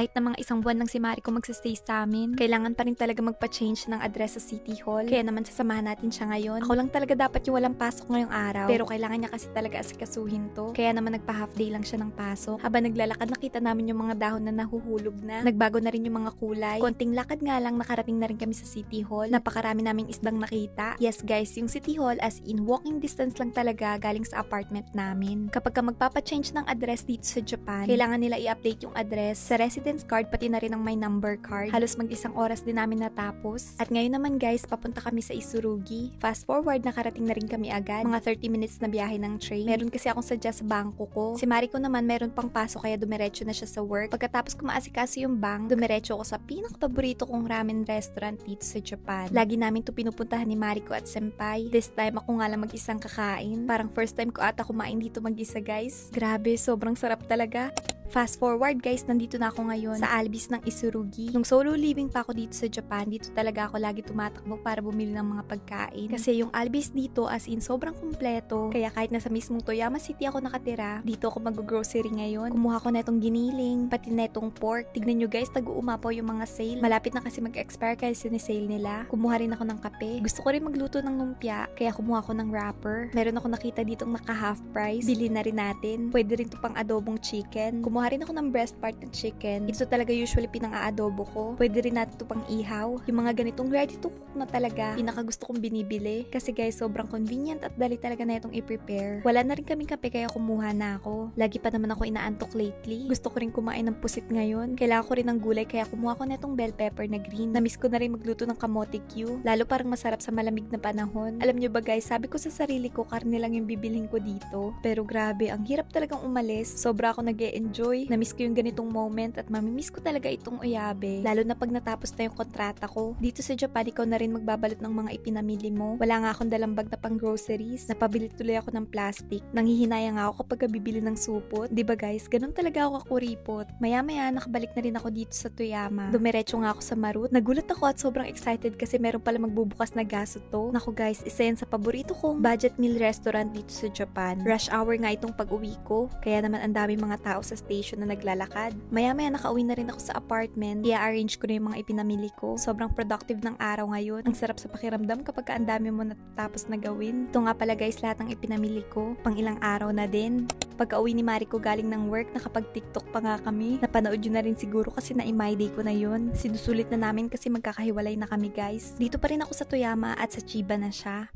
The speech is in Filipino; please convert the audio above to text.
Kahit na mga isang buwan lang si Mariko magsistay sa amin, kailangan pa rin talaga magpa-change ng address sa City Hall. Kaya naman sasamahan natin siya ngayon. Ako lang talaga dapat yung walang pasok ngayong araw. Pero kailangan niya kasi talaga asikasuhin to. Kaya naman nagpa-half day lang siya ng pasok. Habang naglalakad nakita namin yung mga dahon na nahuhulog na. Nagbago na rin yung mga kulay. Konting lakad nga lang nakarating na rin kami sa City Hall. Napakarami naming isdang nakita. Yes guys, yung City Hall as in walking distance lang talaga galing sa apartment namin. Kapag ka magpapa-change ng address dito sa Japan, kailangan nila i-update yung address sa residence card pati na rin ang my number card. Halos mag-isang oras din namin natapos. At ngayon naman guys, papunta kami sa Isurugi. Fast forward, nakarating na rin kami agad. Mga 30 minutes na biyahe ng train. Meron kasi akong sadya sa bangko ko. Si Mariko naman meron pang pasok kaya dumiretso na siya sa work. Pagkatapos ko maasikaso yung bank, dumiretso ako sa pinaka-paborito kong ramen restaurant dito sa Japan. Lagi namin to pinupuntahan ni Mariko at Senpai. This time ako nga lang mag-isang kakain. Parang first time ko ata kumain dito mag-isa guys. Grabe, sobrang sarap talaga. Fast forward guys, nandito na ako ngayon sa Albis ng Isurugi. Nung solo living pa ako dito sa Japan, dito talaga ako lagi tumatakbo para bumili ng mga pagkain. Kasi yung Albis dito as in sobrang kumpleto. Kaya kahit nasa mismong Toyama City ako nakatira, dito ako mag-grocery ngayon. Kumuha ko na itong giniling, pati na itong pork. Tignan nyo guys, tag-uumapaw yung mga sale. Malapit na kasi mag-expire kaya sinisale nila. Kumuha rin ako ng kape. Gusto ko rin magluto ng lumpia, kaya kumuha ko ng wrapper. Meron ako nakita ditong naka half price. Bili na rin natin. Pwede rin to pang adobong chicken. Kumuha rin ako ng breast part ng chicken. Ito talaga usually pinang-aadobo ko. Pwede rin natin ito pang ihaw. Yung mga ganitong ready to cook na talaga, pinaka gusto kong binibili. Kasi guys, sobrang convenient at dali talaga na itong i-prepare. Wala na rin kaming kape kaya kumuha na ako. Lagi pa naman ako inaantok lately. Gusto ko rin kumain ng pusit ngayon. Kailangan ko rin ng gulay kaya kumuha ko na itong bell pepper na green. Namiss ko na rin magluto ng kamote Q. Lalo parang masarap sa malamig na panahon. Alam nyo ba guys, sabi ko sa sarili ko, karne lang yung bibilhin ko dito. Pero grabe, ang hirap talagang umalis. Sobra ako nag-e-enjoy. Namiss ko yung ganitong moment at mamimiss ko talaga itong uyabe. Lalo na pag natapos na yung kontrata ko. Dito sa Japan, ikaw na rin magbabalot ng mga ipinamili mo. Wala nga akong dalang bag na pang groceries. Napabili tuloy ako ng plastic. Nanghihinayang ako kapag bibili ng supot. Diba guys, ganun talaga ako kakuripot. Maya-maya, nakabalik na rin ako dito sa Toyama. Dumiretso nga ako sa Marut. Nagulat ako at sobrang excited kasi meron pala magbubukas na gasoto. Naku guys, isa yan sa paborito kong budget meal restaurant dito sa Japan. Rush hour nga itong pag-uwi ko. Kaya naman ang dami mga tao sa station na naglalakad. Maya-maya nakauwi na rin ako sa apartment. I-arrange ko na yung mga ipinamili ko. Sobrang productive ng araw ngayon. Ang sarap sa pakiramdam kapag ang dami mo natatapos na gawin. Ito nga pala guys, lahat ng ipinamili ko. Pang ilang araw na din. Pagka-uwi ni Mariko galing ng work, nakapag-TikTok pa nga kami. Napanood yun na rin siguro kasi na-my day ko na yun. Sinusulit na namin kasi magkakahiwalay na kami guys. Dito pa rin ako sa Toyama at sa Chiba na siya.